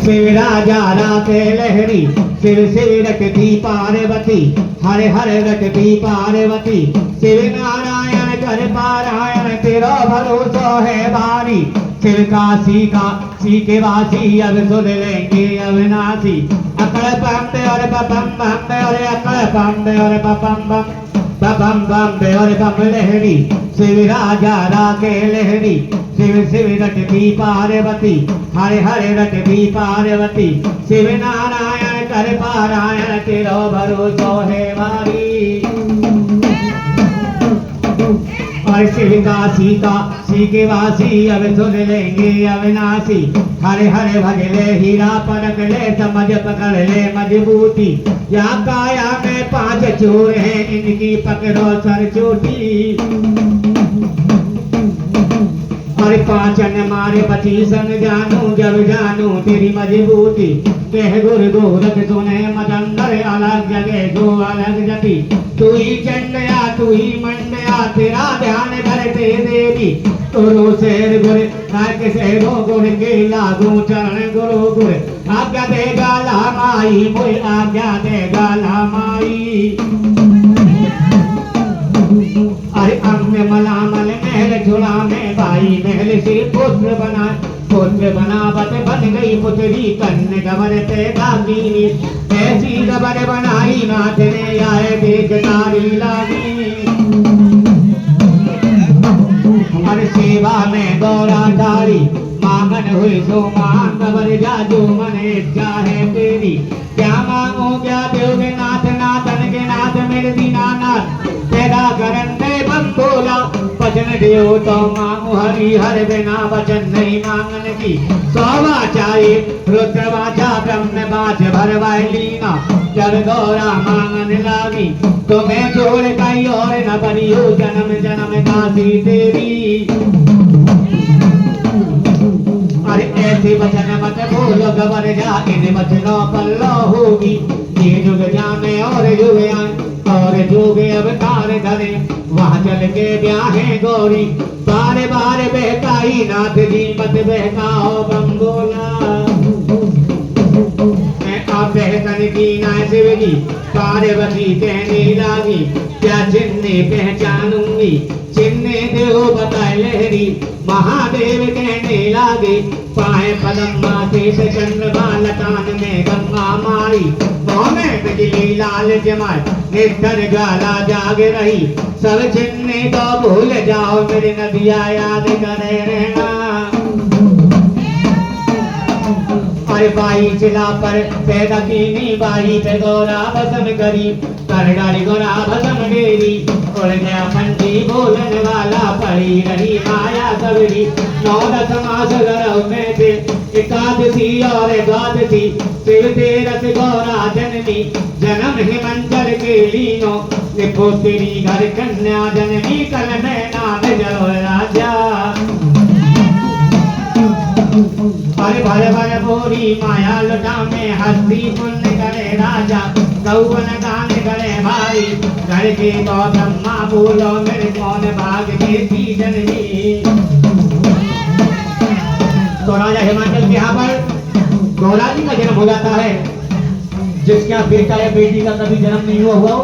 शिव राजा राते लहरी शिव शिव रखती पार्वती हरे हरे रखती पार्वती शिव नारायण कर पारायण तेरा भरोसा है भारी शिव काशी के वासी अब सुन लेंगे अविनाशी अकड़ पंपे और बपम बम्बे और अकड़ पंपे और बपम बम बम्बे और बम लहरी शिव राजा राके लहरी शिव शिव रटती पार्वती हरे हरे रटती पार्वती शिव नारायण कर पारायण तेरो भरोसा है भारी और शिव काशी के वासी अब सुन लेंगे अविनाशी हरे हरे भजले हीरा परख ले समझ पकड़ ले मजबूती या काया में 5 चोर हैं इनकी पकड़ो सर चोटी और 5 न मारे बची सन जानू जब जानू तेरी मजबूती कह गुरु गोरख सुने मदंगर अलग जगह जो अलग जति तू ही चंडया तू ही मंडया तेरा ध्यान करते देवी गुरु शेर गुर नायक शेरो गुर के लागू चरण गुरु गुर आज्ञा देगा लामाई मुझे आज्ञा देगा लामाई अरे अन्य मलामल महल झुला में भाई महल से पुत्र बनावत बन गई पुत्री कन्या गवर पे दागिनी ऐसी गबर बनाई नाथ ने आए देख तारी लागी हर सेवा में गौरा तारी मांगन हुई सो मांग गबर जाजू मन इच्छा है तेरी क्या मांगो क्या दोगे नाथ नाथन के नाथ मेरे दीनानाथ पैदा करन दे बम बोला वचन देव तो मांगो हरि हर बिना वचन नहीं मांगन की सौवा चाहिए रुद्र वाचा ब्रह्म बाच भरवाई लीना जब गौरा मांगन लागी तुम्हें छोड़ कहीं और न बनियो जन्म जन्म दासी तेरी अरे ऐसे वचन मत बोलो गवर जा इन वचनों पर लो होगी ये युग जाने और युग आए और जुग अवतार धरे वहाँ चल के ब्याहे गौरी बार बार बहकाई नाथ जी मत बहकाओ बम बोला मैं आप बहकन की ना शिव जी पार्वती कहने लागी क्या चिन्ह पहचानूंगी चिन्ह देव बताए लहरी महादेव कहने लागे पाए पदम माथे से चंद्रमा लतान में गंगा मारी में बिजली लाल जमाए निधर ज्वाला जाग रही सब चिन्ह तो भूल जाओ मेरी नदिया याद करे रहना अरे बाई चिला पर पैदा कीनी बाई पे गौरा भसम करी कर डाली गौरा भसम डेरी उड़ गया पंछी बोलने वाला पड़ी रही माया सबरी 9 मास गर्भ में थे एकादशी और द्वादशी शिव तेरस गौरा जननी जन्म हिमंचल के लीनो देखो तेरी घर कन्या जननी कल में नाम जलो राजा अरे भर भर बोरी माया लुटा में हस्ती पुण्य करे राजा गौवन गान करे भाई घर के तो ब्रह्मा बोलो मेरे कौन भाग देती जननी तो राजा हिमाचल के यहाँ पर गौरा जी का जन्म हो जाता है जिसका बेटा या बेटी का कभी जन्म नहीं हुआ हो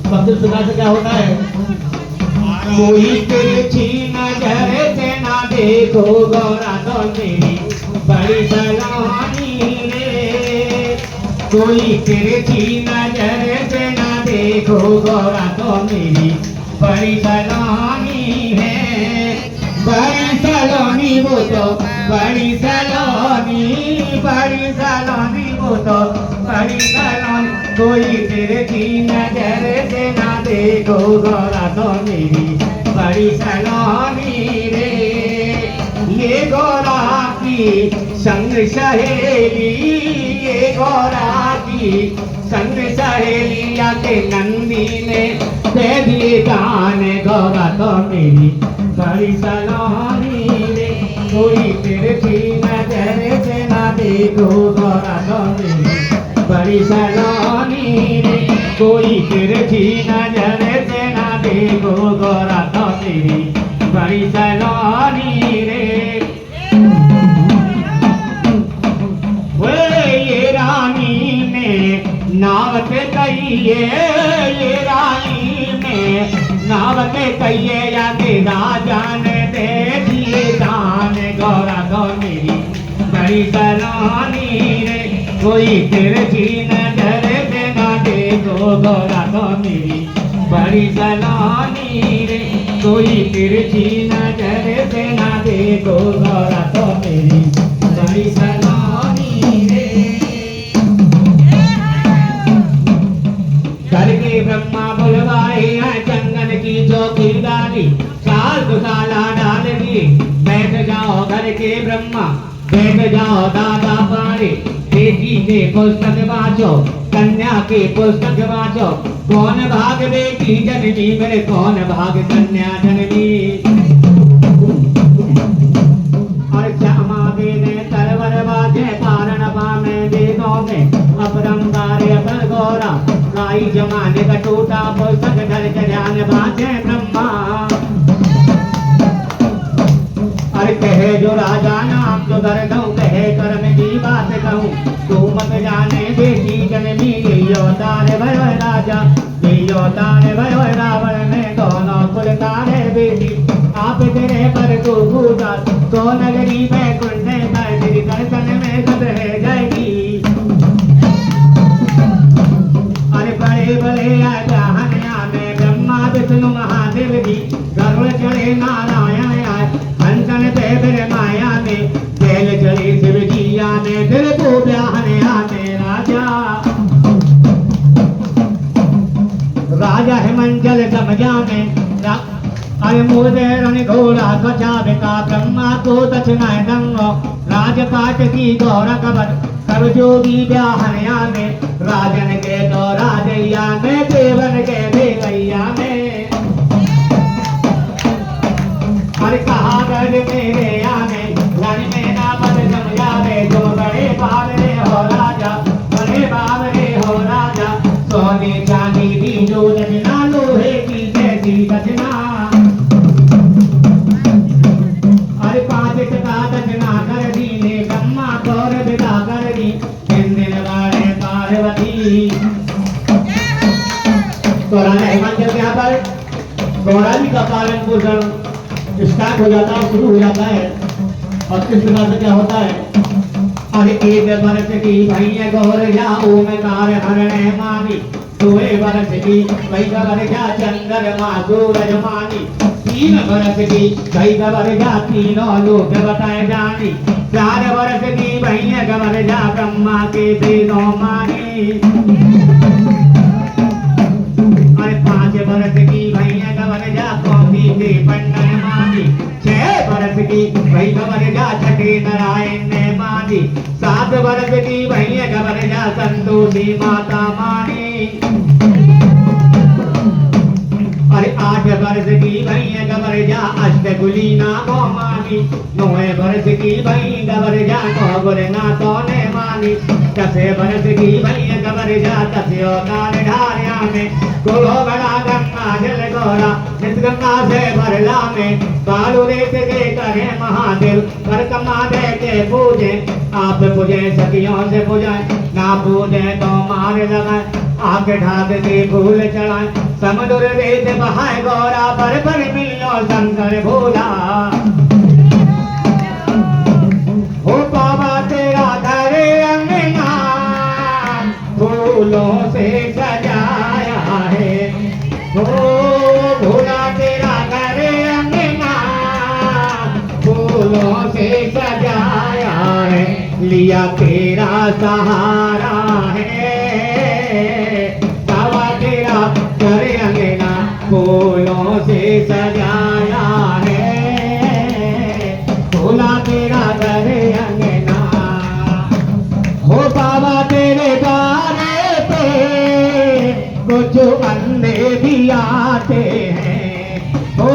भक्त सुना से क्या होता है कोई तिरछी नजर से ना देखो गौरा तो मेरी बड़ी सलामी रे कोई तिरछी नजर से ना देखो गौरा तो मेरी बड़ी सलामी है बड़ी सलोनी वो तो बड़ी सलोनी वो तो बड़ी सलोनी कोई तिरछी नजर से ना देखो गौरा तो मेरी बड़ी सलोनी रे ये गौरा की संग सहेली ये गौरा की संग सहेली आके नंदी ने दे दिए गान गौरा तो मेरी बड़ी सलोनी रे कोई तिरछी नजर से ना देखो गौरा तो मेरी बड़ी सलोनी रे कोई तिरछी नजर से ना देखो गौरा तो मेरी बड़ी सलोनी रे नाव के कहिए ये रानी में, नाव के कहिए आगे राजा ने देखिए जान गौरा तो मेरी बड़ी सलानी रे, कोई तिरछी नजर से ना देखो गौरा तो मेरी बड़ी सलानी रे, कोई तिरछी नजर से ना देखो गौरा तो मेरी बड़ी सलानी रे। करके ब्रह्मा बुलवाए चंदन की चौकी डाली, साल दुसाला डाल दी, बैठ जाओ घर के ब्रह्मा, बैठ जाओ दादा पारे, बेटी के पुस्तक वाचो, कन्या के पुस्तक वाचो, कौन भाग बेटी जन्मी मेरे, कौन भाग कन्या जन्मी। और श्यामा देने तरवर बाजे कारण पामे वेदों में, अपरंपारे अपर गौरा काई जमाने का टूटा पुस्तक धर के ध्यान बाजे ब्रह्मा। अरे कहे जो राजा नाम तो दर दऊं, कहे कर्म की बात कहूं, तू मत जाने बेटी जन्मी अवतार भयो राजा, अवतार भयो रावण में दोनों कुल तारे बेटी, आप तेरे पर तू कूदा तो नगरी में कुंडे कर तेरी दर्शन में सब रह जाएगी। अरे बड़े बड़े आजाहनिया में ब्रह्मा विष्णु महादेव जी, गरुड़ चढ़े नारायण आए, हंसन पे फिर माया में, बैल चढ़े शिव जी आने, फिर पूजा आने राजा। राजा हिमंचल समझा में, अरे मुझे रण घोड़ा त्वचा बिका, ब्रह्मा को दक्षिणाएं दंगो, राजपाट की गौरा कबर, कब जोगी ब्याहनिया में, राजन के तो राजैया में, देवन के देवैया में। अरे कहा गढ़ मेरे आने, रण में ना पद समझावे, जो बड़े बावरे हो राजा, बड़े बावरे हो राजा, सोने चांदी दी जो दक्षिणा, लोहे की जैसी दक्षिणा। अरे पांच टका दक्षिणा कर दी ने, ब्रह्मा गौर विदा कर दी, दिन वाले पार्वती। तो राजा हिमाचल के यहाँ पर गौरा जी का पालन पोषण स्टार्ट हो जाता है, शुरू हो जाता है। और किस प्रकार से क्या होता है, अरे एक वर्ष की भैया गौर जाओ में कार हरणे मानी, दूसरे वर्ष की भई गवर जा चंद्रमा सूरज मानी, 3 वर्ष की भई गवर जा तीनों लोक बताए जानी, 4 वर्ष की भैया गवर जा ब्रह्मा के वेदों मानी। अरे 5 वर्ष की भैया गवर जा कौमी के पंडन मानी, 6 वर्ष की भई गवर जा छठे नारायण ने मानी, 7 वर्ष की भैया गवर जा संतोषी माता मानी। अरे 8 वर्ष की भैया गवर जा अष्टकुली नामो मानी, 9 वर्ष की भैया गवर जा गौर नाथों ने मानी, 10 वर्ष की भैया गवर जा 10 अवतार धारिया में, कोलो बड़ा गंगा जल गौरा नित गंगा से भरला में, बालू रेत के करे महादेव कर कमा दे के पूजे, आप पूजे सखियों से पूजाए, ना पूजे तो मार लगाए, आग ढाक के फूल चढ़ाए, समुद्र रेत बहाए गौरा पर मिलो शंकर भोला। हो बाबा तेरा धरे अंगना फूलों से सजाया है, हो भोला तेरा घरे अंगना फूलों से सजाया है, लिया तेरा सहारा है, बाबा तेरा घरे अंगना फूलों से सजाया है, भोला तेरा घरे अंगना। हो बाबा तेरे द्वारे पे कुछ अंधे भी आते हैं, हो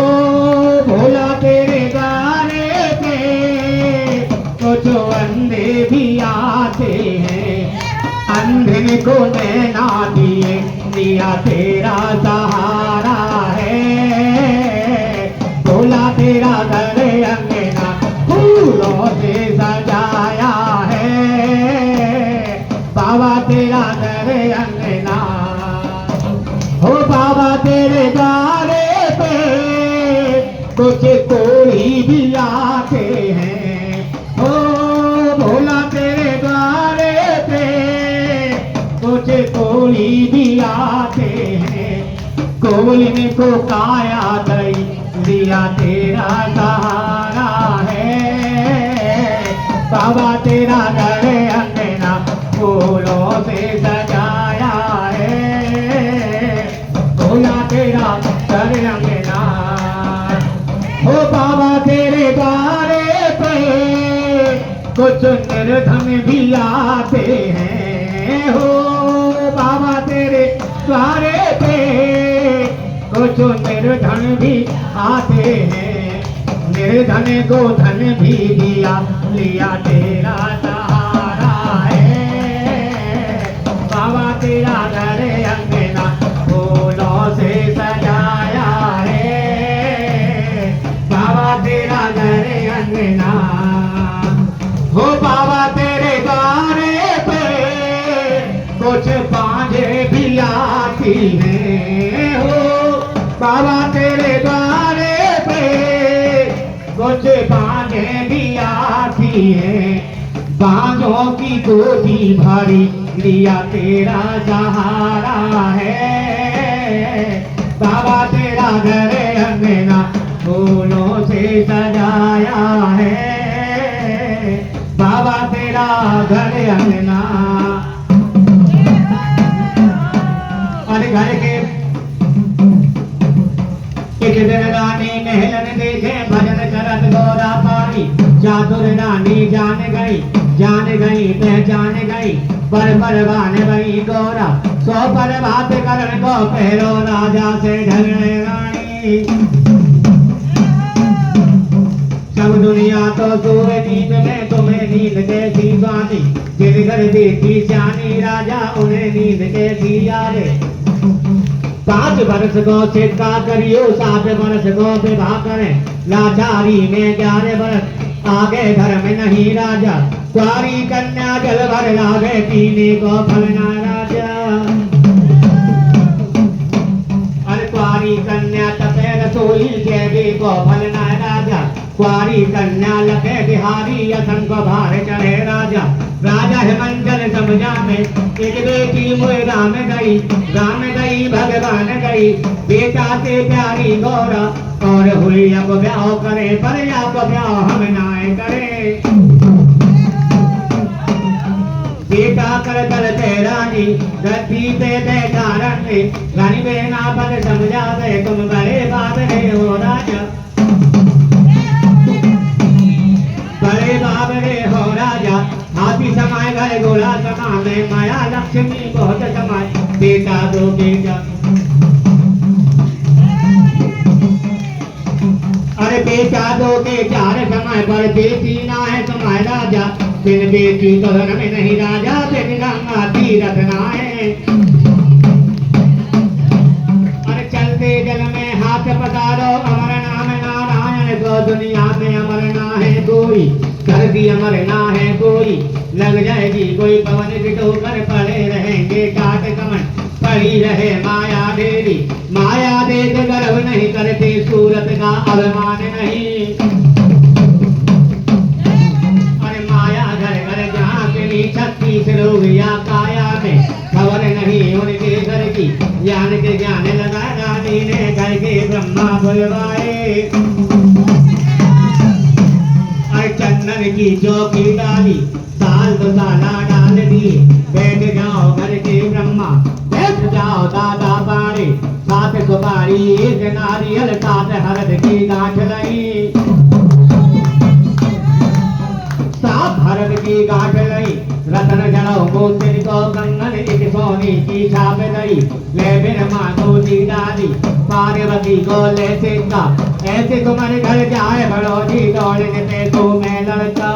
भोला तेरे द्वारे पे कुछ अंधे भी आते हैं, अंधे को नैना दिए दिया तेरा सहारा है, भोला तेरा घरे अंगना फूलों से सजाया है, बाबा तेरा घरे अंगना बोला तेरे द्वारे पे कुछ कोली भी आते हैं, कोली को काया दई दिया तेरा सहारा है। बाबा तेरा घर अंगना फूलों से सजाया है, बोला तेरा घर अंगना। हो बाबा तेरे द्वारे पे कुछ निर्धन भी आते हैं, हो बाबा तेरे द्वारे पे कुछ निर्धन भी आते हैं, निर्धन को धन भी दिया लिया तेरा सहारा है। बाबा तेरा घर अंगना फूलों से सजाया है, बाबा तेरा घर अंगना। हो बाबा तेरे द्वारे पे कुछ बांझे भी आती हैं, हो बाबा तेरे द्वारे पे कुछ बांझे भी आती हैं, बांझों की गोदी भरी लिया तेरा सहारा है। बाबा तेरा घर अंगना फूलों से सजाया है, बाबा तेरा घर अंगना। और घर के एक दिन रानी महलन देखे भजन करत गौरा पारी, चातुर रानी जान गई पहचान गई, पर बान बनी गौरा, सौ पर बात करन को पहरो राजा से ढलने रानी। सब दुनिया तो सोए नींद में, तुम्हें नींद कैसी स्वामी, जिन घर देखी जानी राजा उन्हें नींद कैसी यारे। 5 वर्ष को सिक्का करियो, 7 वर्ष को विवाह करें, लाचारी में 11 वर्ष आगे घर में नहीं राजा, कुंवारी कन्या जल भर लागे पीने को फलना राजा। अरे कुंवारी कन्या तपे रसोई के को फलना राजा, कुंवारी कन्या लगे बिहारी असन को भार चढ़े राजा। राजा हिमंजन समझा में एक बेटी मुए राम गई भगवान गई, बेटा से प्यारी गौरा और हुई अब ब्याह करे, पर अब ब्याह हम नाय करे। बेटा कर रानी गद्दी पे बैठा रखे, रानी बेना पर समझावे तुम बड़े बाप हो राजा, बड़े बाप हो राजा। हाथी समाए गए घोड़ा समाए, माया लक्ष्मी बहुत समाए, बेटा दो बेटा। अरे बेटा दो के 4 समय पर बेटी ना है समाए राजा, बिन बेटी तो घर में नहीं राजा, बिन गंगा तीरथ ना है। अरे चलते जल में हाथ पसारो, अमर नाम नारायण को दुनिया में अमर ना है कोई, धरती अमर ना है कोई, लग जाएगी कोई पवन की ठोकर, पड़े रहेंगे काट कमन, पड़ी रहे माया देवी। माया देख गर्व नहीं करते, सूरत का अभिमान नहीं। अरे माया घर घर जहाँ के 36 लोग या काया में, खबर नहीं उनके घर की, ज्ञान के ज्ञान लगा रानी ने करके ब्रह्मा बुलवाए। चंदन की चौकी डाली, साल साला डाल दी, बैठ जाओ घर के ब्रह्मा, बैठ जाओ दादा बाड़े, 7 सुपारी 1 नारियल, 7 हरद की गांठ लाई, 7 हरद की गांठ लाई। रतन जड़ो मोतिर को कंगन, 1 सोने की छाप दई, ले बिन मांगो दी डाली, पार्वती को ले सिक्का, ऐसे तुम्हारे घर जाए भड़ोजी, दौड़ने पे तो मैं लड़का।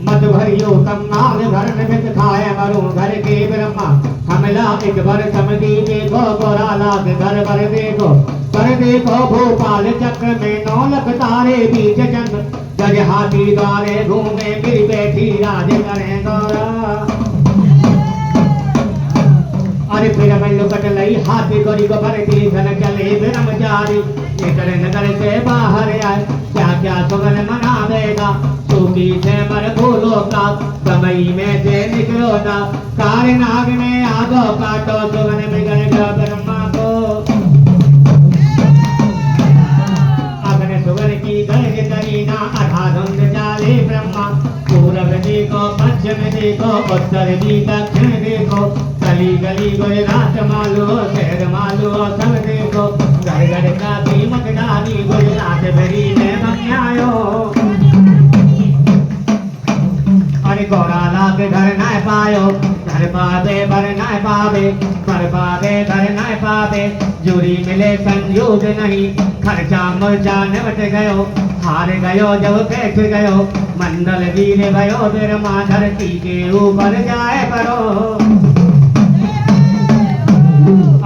मत भरियो कमाल घर में बित खाए मरूं घर के ब्रह्मा, हमला 1 बार समझी देखो, गोरा लाख घर पर देखो भोपाल चक्र में 9 लख तारे बीच चंद्र, गज हाथी द्वारे घूमे गिर बैठी राज करे गौरा। अरे फिर मैं लुकट लई हाथी गोरी को भरती धन चले ब्रह्मचारी निकल नगर से बाहर आए क्या क्या सुगन मनावेगा सूखी से मर भूलो का समई में से निकलो ना कार नाग में आगो काटो सुगन बिगड़ गया ब्रह्मा को अग्नि सुगन की गर्ज करीना अधा धुंध चाले ब्रह्मा पूरब देखो पश्चिम देखो उत्तर भी दक्षिण देखो गली गली गुजरात मालो शहर मालो सब देखो घर घर का भी मतदारी गुजरात भरी में मन्यायो अरे गौरा लाग घर न पायो घर पावे भर न पावे पर पावे घर न पावे जूरी मिले संयोग नहीं खर्चा मुर्जा निवट गयो हार गयो जब बैठ गयो मंडल वीर भयो बिरमा धरती के ऊपर जाए परो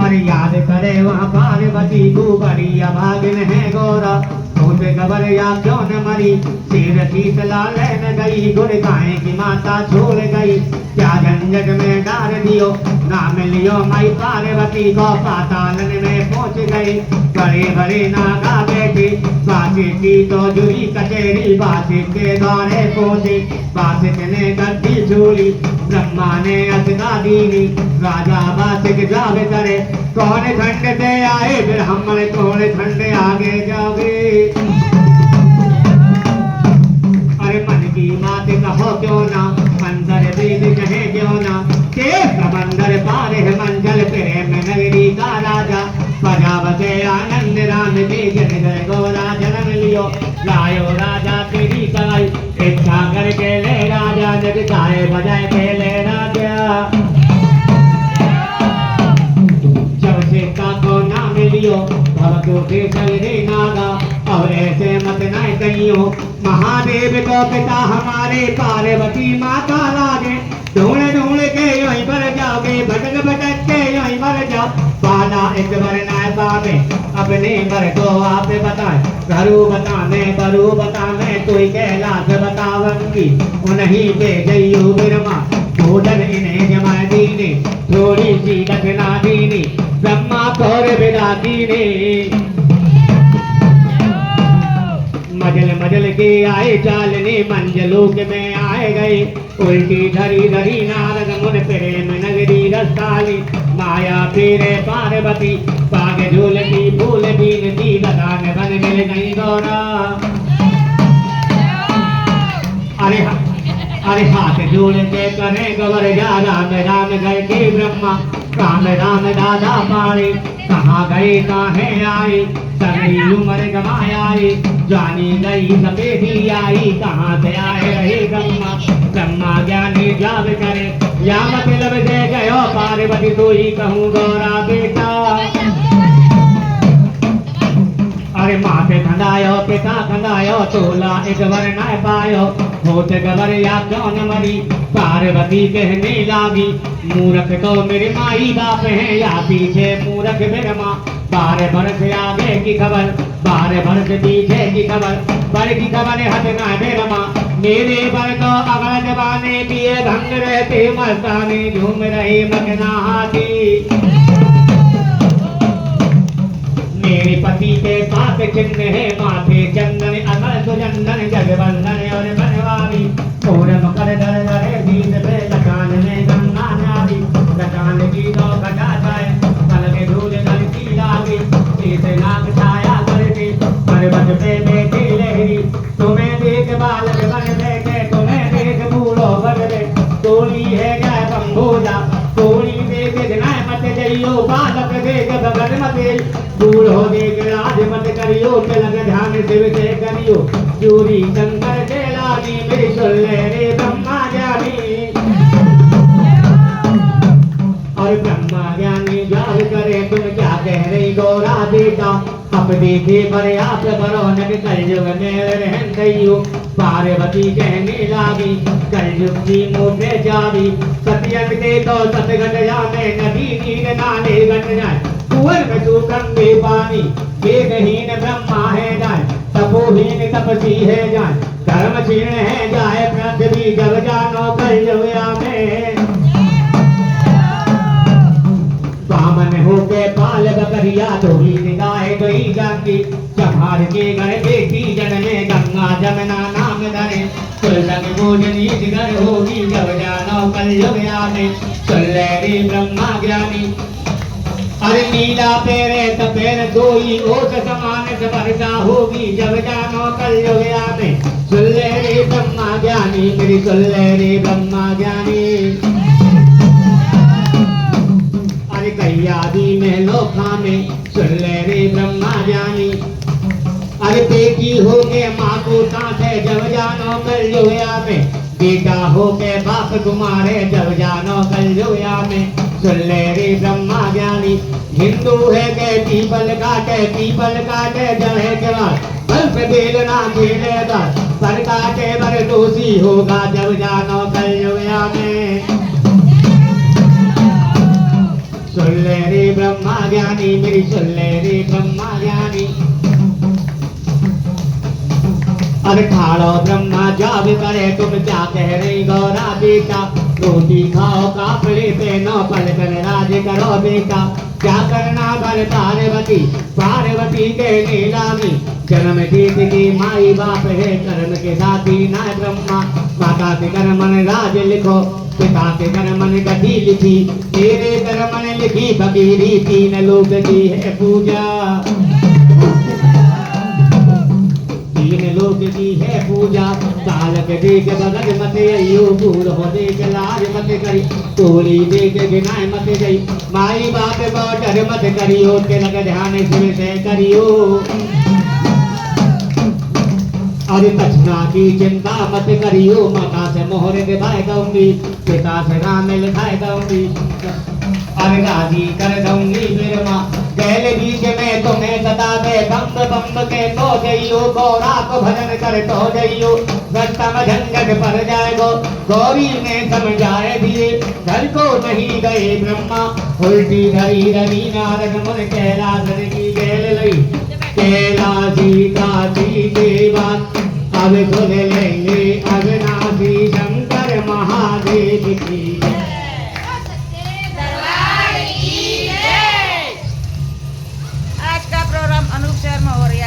अरे याद करे वहाँ पार्वती कुबरी अभागिन है गौरा भूत गबर या क्यों न मरी सिर शीतला लेन गई गुर गाय की माता छोड़ गई क्या झंझट में डाल दियो ना मिलियो माई पार्वती को पातालन में पहुंच गई बड़े बड़े नागा बैठे बासित की तो जुड़ी कचेरी बासित के द्वारे पहुंची बासित ने गद्दी झूली ब्रह्मा ने असगा दीनी राजा बासित जावे करे कौन ठंड से आए फिर हमने कौन ठंड आगे जाओगे अरे मन की बात कहो क्यों ना मंदिर वेद कहे क्यों ना के समंदर पार है मंजल प्रेम नगरी का राजा बजावते आनंद राम के जन जय गोरा जन्म लियो लायो राजा तेरी कलाई इच्छा करके ले राजा जग गाए बजाए पहले राजा जब से को ना मिलियो भक्तों के चलने नागा और ऐसे मत न कहियो महादेव को पिता हमारे पार्वती माता लागे ढूंढ ढूंढ के यहीं पर जाओगे भटक भटक के यहीं मर जाओ पाला एक बार न पावे अपने घर को आप बताए घरू बताने बरू बताने कोई कैलाश बतावंगी उन्हीं पे जइयो बिरमा भोजन इन्हें जमा दीने थोड़ी सी दक्षिणा दीनी ब्रह्मा कौर विदा दीने मजल मजल के आए चालने मंजलोक में आए गए उल्टी धरी धरी नारद मुन प्रेम नगरी रसाली माया फिरे पार्वती पाग झूलती फूल बीनती बदान बन मिल गई गौरा अरे हाथ जोड़ के करे गवर जा राम राम गए के ब्रह्मा राम राम दादा पारे कहाँ गए काहे आए सगरी उम्र गमाए जानी गई सफेदी आई कहाँ से आए रहे ब्रह्मा ब्रह्मा ज्ञानी जाप करे या मतलब से गयो पार्वती तो ही कहूँ गौरा बेटा अरे माथे खंडायो पिता खंडायो तोला एक वर न पायो होत गवर या क्यों न मरी पार्वती कहने लागी मूर्ख तो मेरे माई बाप है या पीछे मूर्ख मेरे माँ 12 बरस आगे की खबर 12 बरस पीछे की खबर पर की खबर हटना मेरे माँ मेरे पर तो अगल जबाने पिए भंग रहते मस्ताने झूम रहे मगना हाथी मेरे पति के पाप चिन्ह है माथे चंदन अमर सुचंदन जगवंदन और बनवारी पूरम कर दर दरे बीच पे लकान में गंगा नारी लकान की दो घटा जाए पल के धूल गलती लागी इसे नाक छाया करके पर्वत पे बैठी लहरी तुम्हें देख बालक बन बैठे तुम्हें देख बूढ़ो बन गए टोली है जय बम्बोजा टोली देख जनाए मत जइयो बालक देख बगल मत बूढ़ो देख राज मत करियो लग ध्यान शिव से करियो चूरी शंकर के लागी मेरी सुन ले रे ब्रह्मा ज्ञानी और ब्रह्मा ज्ञानी जाग करे तुम क्या कह रही गौरा बेटा अब देखे पर आप बरौनक कलयुग में रहन गई पार्वती कहने लागी कलयुग की मुँह पे जावी सत्यन के तो सतगट जाने नदी नीर नाले गट जाए कुंवर में तू गंगे पानी वेदहीन ब्रह्मा है जाए तपोहीन तपसी है जाए धर्म क्षीण है जाए पृथ्वी जब जानो कलयुग में होके पाल बकरिया तो ही गाय गई जाती चमार के घर बेटी जन्मे गंगा जमुना नाम धरे तुलक भोजनी घर होगी जब जानो कलयुग आने चले रे ब्रह्मा ज्ञानी अरे नीला पेरे सफेद दोई ओट समान वर्षा होगी जब जानो कलयुग आने चले रे ब्रह्मा ज्ञानी मेरी चले रे ब्रह्मा ज्ञानी कैयादी में लोखा में सुन ले रे ब्रह्मा ज्ञानी अरे बेटी हो के माँ को ताते जब जानो कलयुग में बेटा हो के बाप तुम्हारे जब जानो कलयुग में सुन ले रे ब्रह्मा ज्ञानी हिंदू है के पीपल काटे जब है के बाद बल पे बेलना खेलेगा पर काटे बर दोषी होगा जब जानो कलयुग में सुन ले रे ब्रह्मा ज्ञानी मेरी सुन ले रे ब्रह्मा ज्ञानी अरे खाड़ो ब्रह्मा जब करे तुम क्या कह रही गौरा बेटा रोटी खाओ काफले पे नौ पल कर राज करो बेटा क्या करना बल पार्वती के नीलामी जन्म जीत की माई बाप है कर्म के साथी ना ब्रह्मा माता के कर्मन राज लिखो पिता के कर्मन गति लिखी तेरे कर्मन लिखी फकीरी तीन लोक की है पूजा तीन लोक की है पूजा तालक देख बगल मत अयो बूढ़ हो देख लाज मत करी टोली देख गिनाए मत गई माई बाप को डर मत करियो तिलक ध्यान सिर से करियो अरे दक्षिणा की चिंता मत करियो माता से मोहर दिखाए दूंगी पिता से नाम लिखाए दूंगी अरे राजी कर दूंगी फिर माँ गैल बीच में तुम्हें सदा दे बम के तो जइयो गौरा को भजन कर तो जइयो रस्तम झंझट पर जाएगो गौरी ने समझाए दिए घर को नहीं गए ब्रह्मा उल्टी धरी रवि नारद मुन कैलाश की गैल लई कैलाशी काशी देवा अब सुन लेंगे अविनाशी शंकर महादेव की आज का प्रोग्राम अनूप शर्मा हो रहा है।